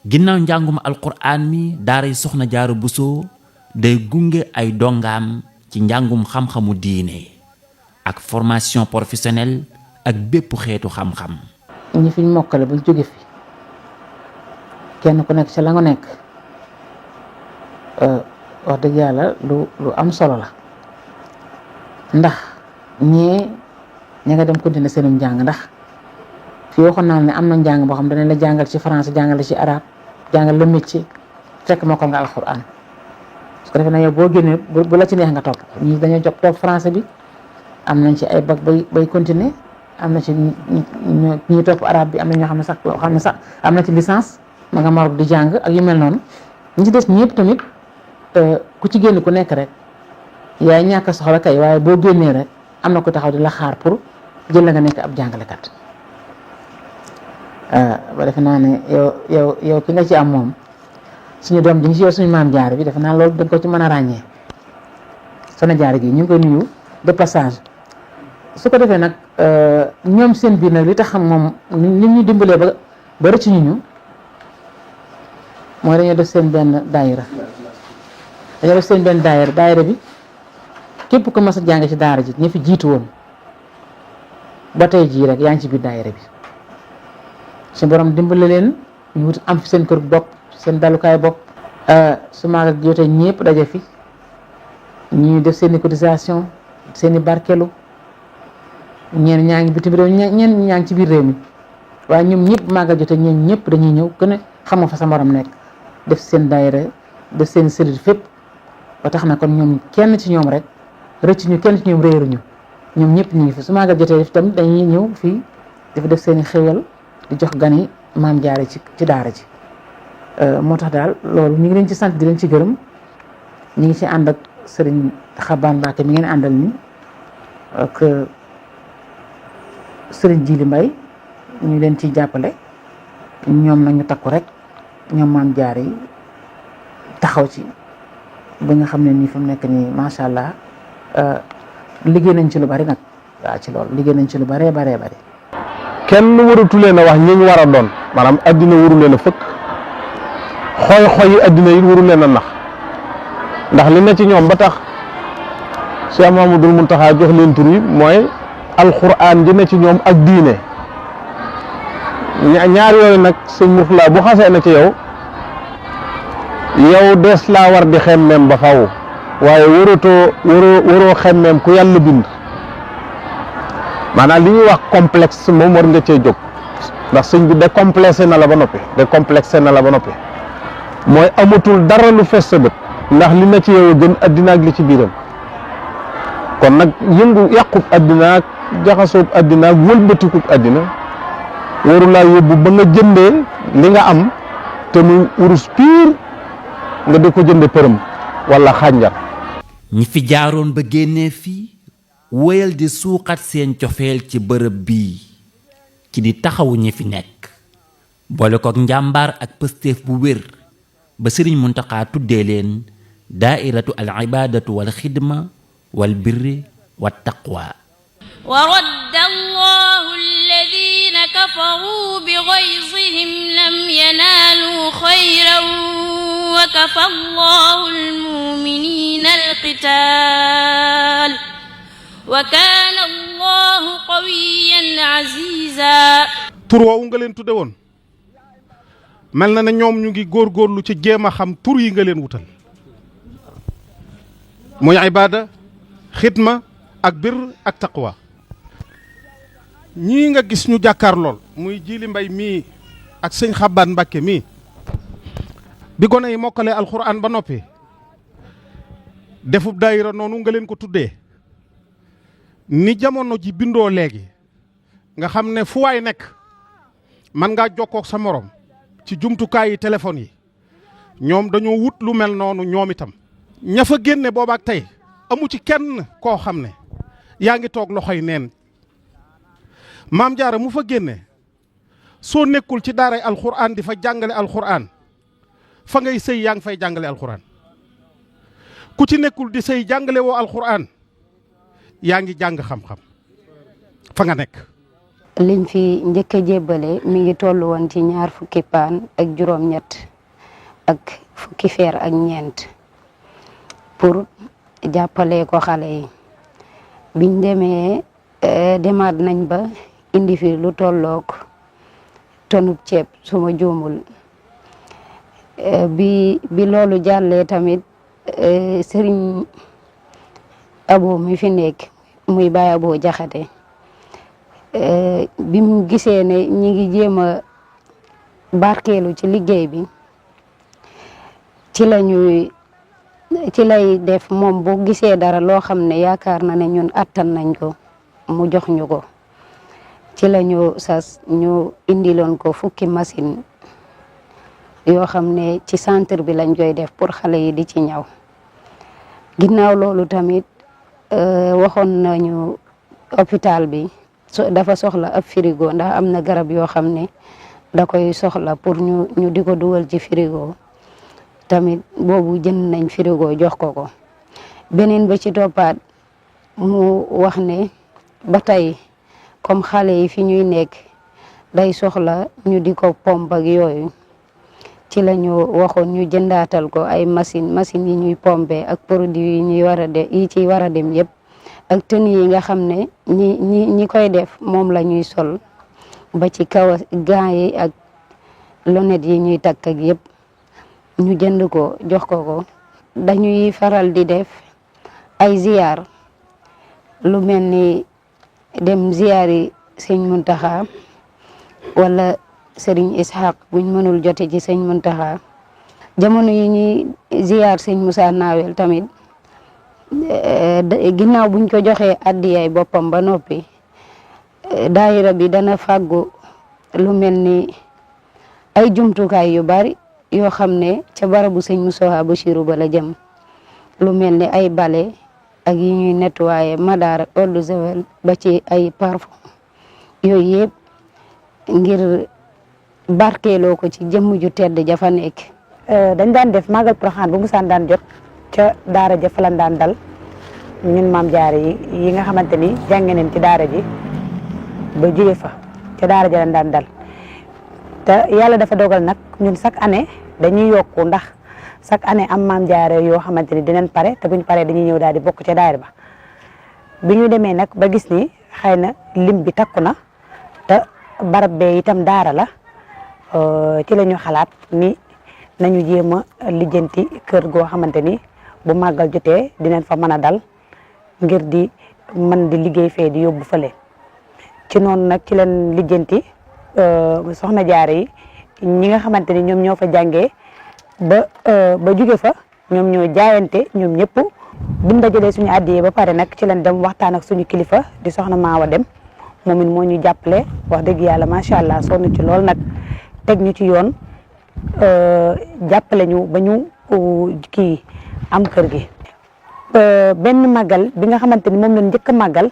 ginnaaw njàngum alquraan mi daaray Soxna Jaara Buso day gunge ay dongaam ci njàngum xam-xamu diine ak formation professionnelle ak bépp xeetu xam-xam. ñi fi mokkale ba jóge fi kenn ku nekk ci la nga nekk wax dëgg yàlla lu am solo la ndax ñi nga dem continuer seenum njàng ndax fii waxoon naa ne am na njàng boo xam danañ la jàngal ci français jàngal la ci arabe jàngal la métier fekk mokkal nga alxuraan su ko defee nag yow boo génnee bu la ci neex nga topp ñii dañoo jox topp français bi am nañ ci ay bac bay continuer am na ci ñi topp arabe bi am na ñoo xam ne sax am na ci licence ma nga Maroc di jàng ak yu mel noonu ñi ci des ñëpp tamit ku ci génn ku nekk rek yaay ñàkk soxla kay waaye boo génnee rek am na ko taxaw di la xaar pour jël la nga nekk ab jàngalekat ba defe naa ne yow ki nga ci am moom suñu doom ji ngi ci yor suñu maam Jaara bi defe naa loolu dañ ko ci mën a ràññee Soxna Jaara gi ñu ngi koy nuyu de passage su ko defee nag ñoom seen biir nag li tax xam moom ni ñu dimbalee ba rëcc ñu mooy dañoo def seen benn daayira daayira bi képp ko mas a jàng ci daara ji ñi fi jiitu woon ba tey jii rek yaa ngi ci biir daayira bi su borom dimbale leen ñu wut am fi seen kër bopp seen dalukaay bopp su maagal jotee ñëpp daje fi ñuy def seen i cotisation seen i barkelu ñeen ñaa ngi bitim réew ñeen ñaa ngi ci biir réew mi waaye ñoom ñëpp maagal jotee ñeen ñëpp dañuy ñëw gën a xam fa sa morom nekk def seen daayira def seen cellule fépp ba tax na kon ñoom kenn ci ñoom rek rëcc ñu kenn ci ñoom réeruñu ñoom ñëpp ñu ngi fi su maagal jotee def tamit dañuy ñëw fii dafa def seen i xéwal di jox gani maam Jaara ci daara ji moo tax daal loolu ñu ngi leen ci sant di leen ci gërëm ñu ngi ci ànd ak sëriñ Xabaan Mbàkke mi ngeen àndal ni ak sëriñ Jili Mbay ñu leen ciy jàppale ñoom nag ñu takku rek ñoom maam Jaara yi taxaw ci ba nga xam ne nii fi mu nekk nii macha allah liggéey nañ ci lu bari nag waaw ci loolu liggéey nañ ci lu baree bari kenn waratu leen a wax ñi ñu war a doon maanaam addina waru leen a fëkk xooy yi addina yi waru leen a nax ndax li ne ci ñoom ba tax Cheikh Mamadou Mountakha jox leen tur yi mooy alxuraan ji ne ci ñoom ak diine ñaar yooyu nag sëñ Murtala bu xasee na ci yow des laa war di xemmeem ba faw waaye waroo xemmeem ku yàlla bind maanaam li ñuy wax complexe moom war nga cee jóg ndax sëñ bi décomplexé na la ba noppi mooy amatul dara lu fees sa bët ndax li na ci yow gën addina ak li ci biiram kon nag yàqub addina ak jaxasoob addina ak wëlbatikub addina waru laa yóbbu ba nga jëndee li nga am te muy urus piir nga di ko jënde përëm wala xànjar. ñi fi jaaroon ba génnee fii wóyal di suuxat seen cofeel ci bërëb bii ci di taxawu ñi fi nekk boole kook njàmbaar ak pëstéef bu wér ba sëriñ Muntaxa tuddee leen daairatu al ibadatu wal xidma wal birri wat taqwa wa radda allahu alladina kafaru bi ghaysihim lam yanaalu xayran wa kafa allahu almuminina alqital wa kaana allahu qawiyan aziza. tur woowu nga leen tudde woon mel na ne ñoom ñu ngi góorgóorlu ci jéem a xam tur yi nga leen wutal muy ibada xidma ak bir ak taqwa ñii nga gis ñu jàkkaar lool muy Jili Mbay mii ak sëñ Xabaan Mbàkke mii bi gone yi mokkalee alxuraan ba noppi defub daayira noonu nga leen ko tuddee ni jamono ji bindoo léegi nga xam ne fu waay nekk man ngaa jokkook sa morom ci jumtukaay yi téléphone yi ñoom dañoo wut lu mel noonu ñoom itam ña fa génne boobaak tey amu ci kenn koo xam ne yaa ngi toog loxoy neen maam Jaara mu fa génne soo nekkul ci daaray alxuraan di fa jàngale alxuraan fa ngay sëy yaa ngi fay jàngale alxuraan ku ci nekkul di sëy jàngale woo alxuraan yaa ngi jàng xam-xam fa nga nekk liñ fi njëkk a jébbale mi ngi toll woon ci 2 fukki paan ak juróom-ñett ak fukki feer ak ñeent pour jàppale ko xale yi. biñ demee demaat nañ ba indi fi lu tollook tonub ceeb suma juumul. bi loolu jàllee tamit sëriñ Abo mi fi nekk muy Baay Abo Jaxate bi mu gisee ne ñi ngi jéem a barkeelu ci liggéey bi ci lay def moom bu gisee dara loo xam ne yaakaar na ne ñun attan nañ ko mu jox ñu ko ci la ñu sas ñu indiloon ko fukki machine yoo xam ne ci centre bi lañ koy def pour xale yi di ci ñaw. ginnaaw loolu tamit waxoon nañu hôpital bi dafa soxla ab frigo ndax am na garab yoo xam ne da koy soxla pour ñu di ko dugal ci frigo tamit boobu jënd nañ frigo jox ko. beneen ba ci toppaat mu wax ne ba tey comme xale yi fi ñuy nekk day soxla ñu di ko pompe ak yooyu ci la ñu waxoon ñu jëndaatal ko ay machine yi ñuy pompe ak produit yi ñuy yi ci war a dem yëpp ak tenue yi nga xam ne ñi koy def moom la ñuy sol ba ci kaw gants yi ak lunettes yi ñuy takk ak yëpp ñu jënd ko jox ko. dañuy faral di def ay ziyaar lu mel ni dem ziyaari sëñ Muntaxa wala sëriñ Ishaq buñ mënul jote ci sëñ Muntaxa jamono yi ñuy ziyaar sëñ Moussa Nawel tamit ginnaaw buñ ko joxee addiyay boppam ba noppi daayira bi dana fàggu lu mel ni ay jumtukaay yu bari yoo xam ne ca barabu sëñ Moussa Bachirou ba la jëm lu mel ni ay bale ak yi ñuy nettoyer madaar eau de javel ba ci ay parfum yooyu yëpp ngir barkeeloo ko ci jëmm ju tedd ja fa nekk. dañ daan def màggal Porokhane bu musaan daan jot ca daara ja fa lañ daan dal ñun maam jaare yi nga xamante ni jànge nañ ci daara ji ba jóge fa ca daara ja lañ daan dal te yàlla dafa dogal nag ñun chaque année dañuy yokku ndax chaque année am maam jaare yoo xamante ni dinañ pare te buñ paree dañuy ñëw daal di bokk ca daara ba bi ñu demee nag ba gis ni xëy na lim bi takku na te barab bee itam daara la ci la ñu xalaat ni nañu jéem a lijjanti kër goo xamante ni bu màggal jotee dinañ fa mën a dal ngir di mën di liggéey fee di yóbbu fële ci noonu nag ci leen lijjanti soxna jaare yi ñi nga xamante ni ñoom ñoo fa jàngee ba jóge fa ñoom ñoo jaayante ñoom ñëpp buñ dajalee suñu àddiyee ba pare nag ci leen dem waxtaan ak suñu kilifa di soxna Maawa Dem moom it moo ñu jàppale wax dëgg yàlla macha allah sonn ci lool nag teg ñu ci yoon jàppale ñu ba ñu kii am kër gi. benn màggal bi nga xamante ni moom lañ njëkk a màggal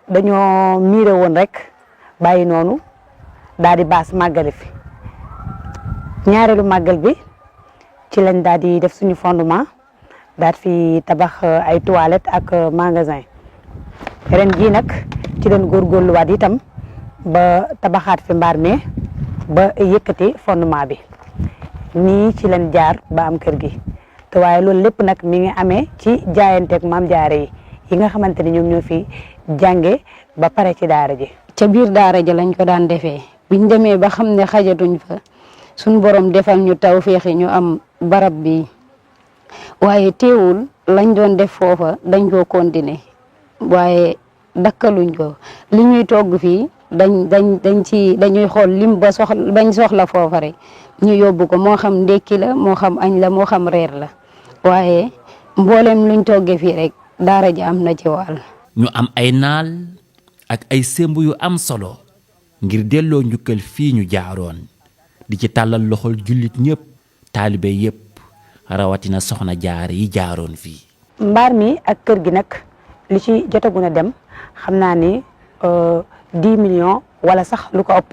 dañoo miire woon rek bàyyi noonu daal di baas màggale fi ñaareelu màggal bi ci lañ daal di def suñu fondement daal fi tabax ay toilettes ak magasin ren jii nag ci leen góorgóorluwaat itam ba tabaxaat fi mbaar mi ba yëkkati fondement bi nii ci leen jaar ba am kër gi te waaye loolu lépp nag mi ngi amee ci jaayanteeg maam jaare yi nga xamante ni ñoom ñoo fi jànge ba pare ci daara ji. ca biir daara ji lañ ko daan defee biñ demee ba xam ne xajatuñ fa suñ borom defal ñu tawféexi ñu am barab bi waaye teewul lañ doon def foofa dañ koo continuer waaye dakkaluñ ko li ñuy togg fii dañuy xool lim ba bañ soxla foofa rek ñu yóbbu ko moo xam ndékki la moo xam añ la moo xam reer la waaye mboolem luñ toggee fii rek daara ji am na ci wàll. ñu am ay naal ak ay sémb yu am solo ngir delloo njukkal fii ñu jaaroon di ci tàllal loxol jullit ñëpp taalibe yëpp rawatina soxna jaar yi jaaroon fii. mbaar mi ak kër gi nag li ci jotagun a dem xam naa ni 10 millions wala sax lu ko ëpp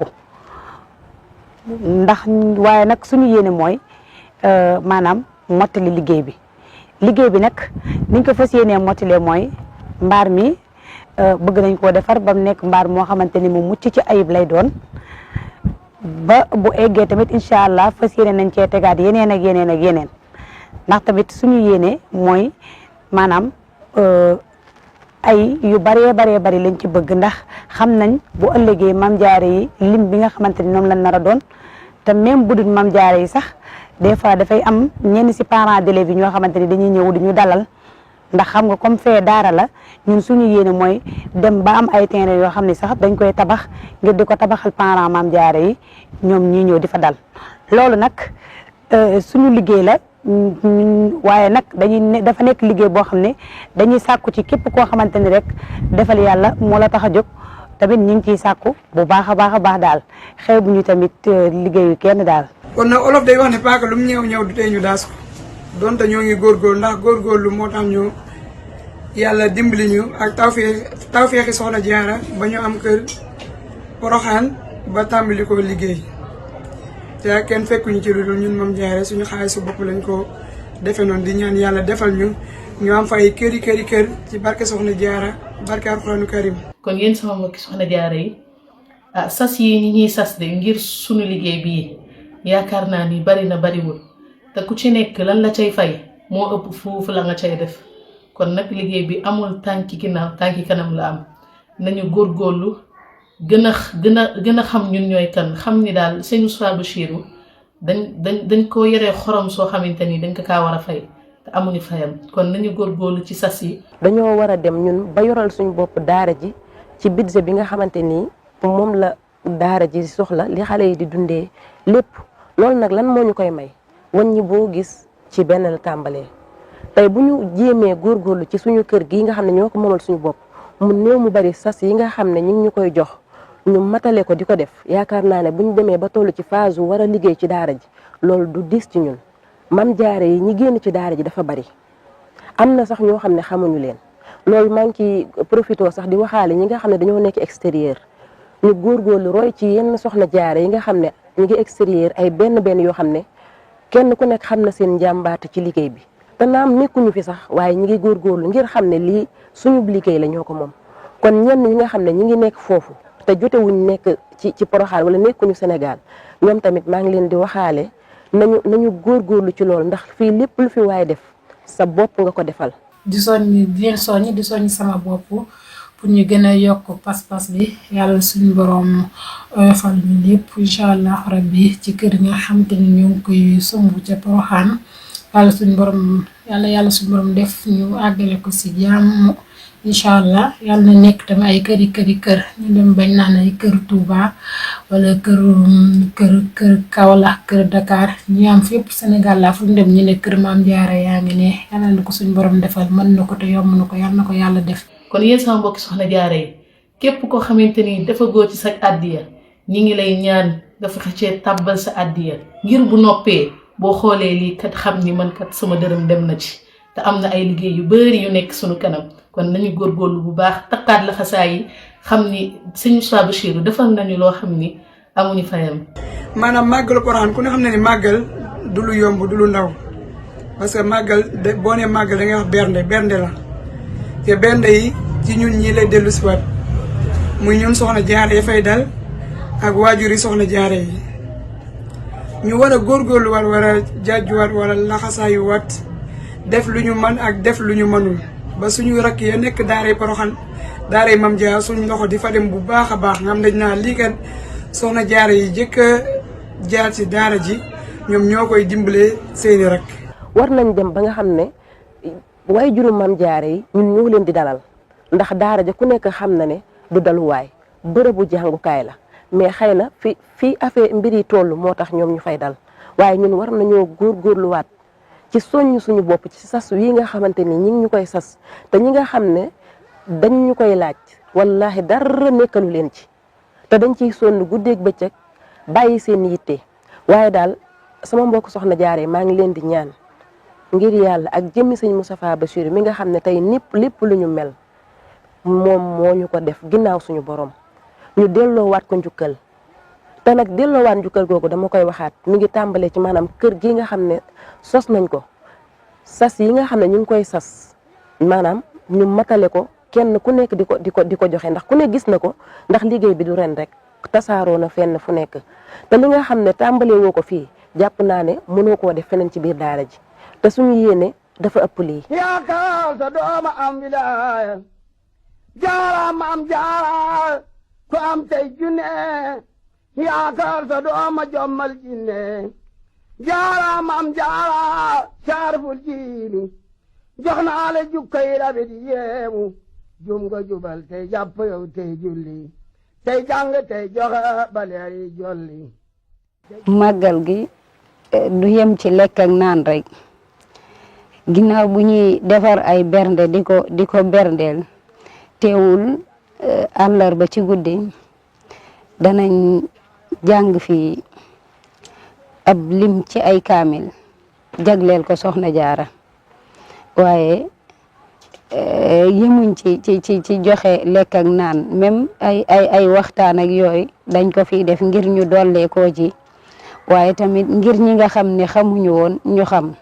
ndax waaye nag suñu yéene mooy maanaam mottali liggéey bi nag niñ ko fas yéenee mottalee mooy mbaar mi bëgg nañ koo defar ba mu nekk mbaar moo xamante ni mu mucc ci ayib lay doon ba bu eggee tamit incha allah fas yéene nañ cee tegaat yeneen ak yeneen ak yeneen ndax tamit suñu yéene mooy maanaam ay yu baree bari lañ ci bëgg ndax xam nañ bu ëllëgee Mame Diarra yi lim bi nga xamante ni ñoom lañ nar a doon te même bu dul Mame Diarra yi sax des fois dafay am ñenn si parents d'élèves yi ñoo xamante ni dañuy ñëw di ñu dalal ndax xam nga comme fee daara la ñun suñu yéene mooy dem ba am ay terrain yoo xam ne sax dañ koy tabax ngir di ko tabaxal parents Mame Diarra yi ñoom ñii ñëw di fa dal loolu nag suñu liggéey la waaye nag dafa nekk liggéey boo xam ne dañuy sàkku ci képp koo xamante ni rek defal yàlla moo la tax a jóg tamit ñu ngi ciy sàkku bu baax a baax daal xew bu ñu tamit liggéeyu kenn daal. kon nag olof day wax ne paaka lu mu ñëw du tee ñu daas ko donte ñoo ngi góorgóorlu ndax góorgóorlu moo tax ñu yàlla dimbali ñu ak tawfeexi Soxna Diarra ba ñu am kër Poroxaan ba tàmbali ko liggéey te kenn fekkuñu ci lu dul ñun Mame Diarra suñu xaalisu bopp lañ ko defe noonu di ñaan yàlla defal ñu am fa ay kër ci barke Soxna Diarra barke Alxuraanu Karim. kon yéen sama mbokki Soxna Diarra yi sas yi ñi ñuy sas de ngir suñu liggéey bii yaakaar naa ni bariwul te ku ci nekk lan la cay fay moo ëpp foofu la nga cay def kon nag liggéey bi amul tànki ginnaaw tànki kanam la am nañu góorgóorlu gën a xam ñun ñooy kan xam ni daal sëñ Moustapha Bachirou dañ ko yoree xorom soo xamante ni dañ ko kaa war a fay te amuñu fayam kon nañu góorgóorlu ci sas yi. dañoo war a dem ñun ba yoral suñu bopp daara ji ci budget bi nga xamante ni moom la daara ji soxla li xale yi di dundee lépp loolu nag lan moo ñu koy may wàññi boo gis ci benn la tàmbalee tey bu ñu jéemee góorgóorlu ci suñu kër gi nga xam ne ñoo ko moomal suñu bopp mu néew mu bari sas yi nga xam ne ñu ngi ñu koy jox ñu matale ko di ko def yaakaar naa ne bu ñu demee ba toll ci phase war a liggéey ci daara ji loolu du diis ci ñun Mame Diarra yi ñi génn ci daara ji dafa bari am na sax ñoo xam ne xamuñu leen loolu maa ngi ciy profité sax di waxaale ñi nga xam ne dañoo nekk extérieur ñu góorgóorlu roy ci yenn Soxna Diarra yi nga xam ne ñu ngi extérieur ay benn yoo xam ne kenn ku nekk xam na seen njàmbaate ci liggéey bi te naam nekkuñu fi sax waaye ñi ngi góorgóorlu ngir xam ne lii suñu liggéey la ñoo ko moom kon ñenn ñi nga xam ne ñi ngi nekk foofu te jotewuñ nekk ci Porokhane wala nekkuñu Sénégal ñoom tamit maa ngi leen di waxaale nañu góorgóorlu ci loolu ndax fii lépp lu fi waaye def sa bopp nga ko defal. di leen soññi sama bopp pour ñu gën a yokk pas-pas bi yàlla suñu borom oyofal ñu lépp incha allah rabbi ci kër nga xam te ni ñu ngi koy somb ca Porokhane yàlla suñu borom def ñu àggale ko si jàmm incha allah yàlla na nekk tamit ay kër ñu dem bañ naan ay kër Touba wala kër Kaolack kër Dakar ñu am fépp Sénégal la fu ñu dem ñu ne kër Mame Diarra yaa ngi ne yàlla na ko suñu borom defal mën na ko te yomb na ko yàlla na ko yàlla def. kon yéen sama mbokki Soxna Diarra yi képp koo xamante ni dafa góor ci sa àddiya ñi ngi lay ñaan nga fexe cee tàbbal sa àddiya ngir bu noppee boo xoolee lii kat xam ni man kat sama dërëm dem na ci te am na ay liggéey yu bari yu nekk suñu kanam kon nañu góorgóorlu bu baax takkaat la xasaay yi xam ni sëñ Moustapha Bachirou defal nañu loo xam ni amuñu fayam. maanaam màggalu Porokhane ku ne xam ne ni màggal du lu yomb du lu ndaw parce que màggal boo nee màggal da ngay wax bernde la te bernde yi ci ñun ñii lay dellu si waat muy ñun Soxna Diarra yi fay dal ak waajur yi Soxna Diarra yi ñu war a góorgóorluwaat war a jaajuwaat wala laxasaayuwaat def lu ñu mën ak def lu ñu mënul ba suñu rakk ya nekk daaray Porokhane daaray Mame Diarra suñu loxo di fa dem bu baax a baax nga xam dañ naa lii kat Soxna Diarra yi jëkk a jaar ci daara ji ñoom ñoo koy dimbalee seeni rakk. war nañ dem ba nga xam ne waaye juróom Mame Diarra yi ñun ñoo leen di dalal ndax daara ja ku nekk xam na ne du daluwaay bërëbu jàngukaay la mais xëy na fii affaire mbir yi toll moo tax ñoom ñu fay dal waaye ñun war nañoo góorgóorluwaat ci soññ suñu bopp ci sas yi nga xamante ni ñi ngi ñu koy sas te ñi nga xam ne dañ ñu koy laaj wallahi dara nekkalu leen ci te dañ ciy sonn guddeeg bëccëg bàyyi seen yitte waaye daal sama mbokk Soxna Diarra yi maa ngi leen di ñaan ngir yàlla ak jëmmi sëñ Moustapha Bachirou mi nga xam ne tey lépp lu ñu mel moom moo ñu ko def ginnaaw suñu borom ñu delloowaat ko njukkal te nag delloowaat njukkal googu dama koy waxaat mi ngi tàmbalee ci maanaam kër gi nga xam ne sos nañ ko sas yi nga xam ne ñu ngi koy sas maanaam ñu matale ko kenn ku nekk di ko joxe ndax ku ne gis na ko ndax liggéey bi du ren rek tasaaroo na fenn fu nekk te li nga xam ne tàmbalee woo ko fii jàpp naa ne mënoo koo def feneen ci biir daara ji te suñu yéene dafa ëpp lii. yaakaar sa dooma am wilaaya jaara maam jaara ko am tey junne yaakaar sa dooma jommal jinne jaara maam jaara saarful jiili jox naa la jukkay rabi di yeemu jum nga jubal tey jàpp yow tey julli tey jàng tey joxe baleer yi jolli. màggal gi du yem ci lekk ak naan rek ginnaaw bu ñuy defar ay bernde di ko berndeel teewul àllarba ci guddi danañ jàng fi ab lim ci ay kaamil jagleel ko soxna jaara waaye yemuñ ci joxe lekk ak naan même ay waxtaan ak yooyu dañ ko fiy def ngir ñu dollee koo ci waaye tamit ngir ñi nga xam ne xamuñu woon ñu xam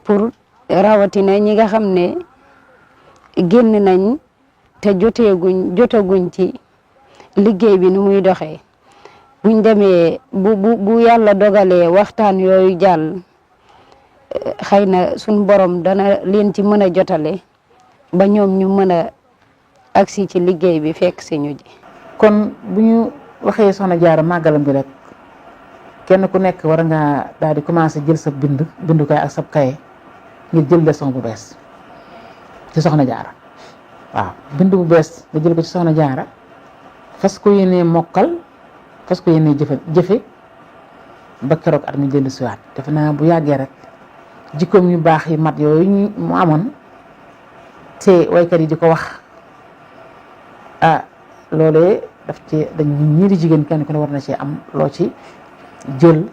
pour rawatina ñi nga xam ne génn nañ te jotaguñ ci liggéey bi nu muy doxee buñ demee bu yàlla dogalee waxtaan yooyu jàll xëy na suñ borom dana leen ci mën a jotale ba ñoom ñu mën a agsi ci liggéey bi fekk si ñu ji. kon bu ñu waxee soxna jaara màggalam bi rek kenn ku nekk war nga daal di commencé jël sa bindukaay ak sab kaye ngir jël leçon bu bees ci soxna jaara waaw bind bu bees nga jël ko ci soxna jaara fas ko yéenee mokkal fas ko yéenee jëfe ba keroog at mi dellu siwaat defe naa bu yàggee rek jikkoom yu baax yi mat yooyu mu amoon te waykat yi di ko wax loolee daf ci dañ ñii di jigéen kenn ku ne war na ci am loo ci jël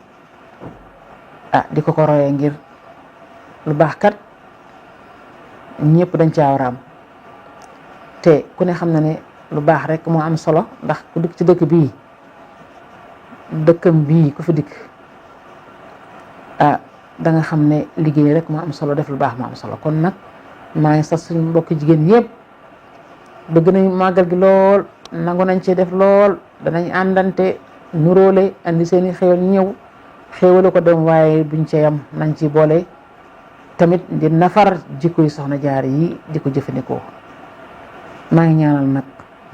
di ko royee ngir lu baax kat ñëpp dañ caa war a am te ku ne xam na ne lu baax rek moo am solo ndax ku dëkk ci dëkk bii dëkkam bii ku fi dikk da nga xam ne liggéey rek moo am solo def lu baax moo am solo kon nag maa ngi sax suñu mbokki jigéen yëpp bëgg nañ màggal gi lool nangu nañ ci def lool danañ àndante nuróole andi seeni xéwal ñëw xéwale ko dem waaye buñ ci yam nañ ci boole tamit di nafar jikko yi soxna jaar yi di ko jëfandikoo maa ngi ñaanal nag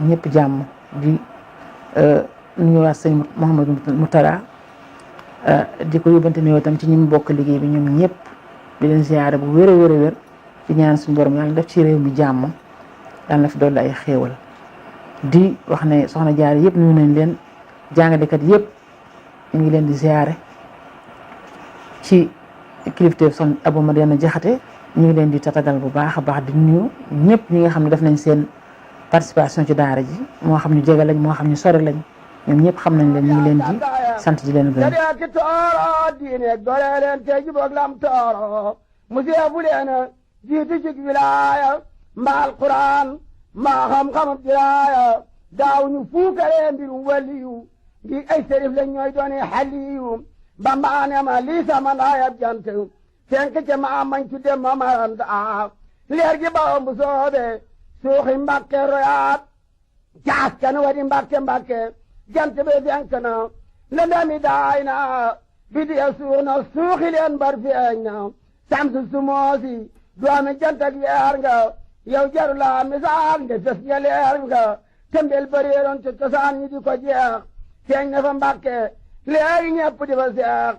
ñëpp jàmm di nuyuwaat sëñ Mouhamadou Moutala di ko yóbbante nuyoo tam ci ñi mu bokk liggéey bi ñoom ñëpp di leen ziyaare bu wér a wér a wér di ñaan suñu borom yàlla def ci réew mi jàmm yàlla na fi dolli ay xéewal di wax ne soxna jaar yëpp nuyu nañ leen jàngalekat yëpp ñu ngi leen di ziyaare ci kilifteef son Abou Mariana Jaxate ñu ngi leen di tatagal bu baax a baax di nuyu ñëpp ñi nga xam ne def nañ seen participation ci daara ji moo xam ñu jege lañ moo xam ñu sori lañ ñoom ñëpp xam nañ leen ñu ngi leen di sant di leen gërëm. ki tooro diine gore leen te jubóog lam tooro museefu leen jiitu ci wilaaya mbaal Quraan maa xam-xamub diraaya daaw ñu fuukare mbirum waliyu ngi ay sërif lañ ñooy doone xaliyu bambaane ma lii sama ndaayab jant fenk ca ma mañ tudde ma maranta leer gi bawam bu soobe suuxi Mbàkke royaat jaas kan wadi Mbàkke jant be fenk na lëndami daay na bidiya suux na suuxi leen bar feeñ na samsu sumoosi doomi jant ak leer nga yow jaru la misaal nde fes nga leer nga tembel bëreeroon ci cosaan ñi di ko jeex feeñ na fa Mbàkke léegi ñëpp di fa seex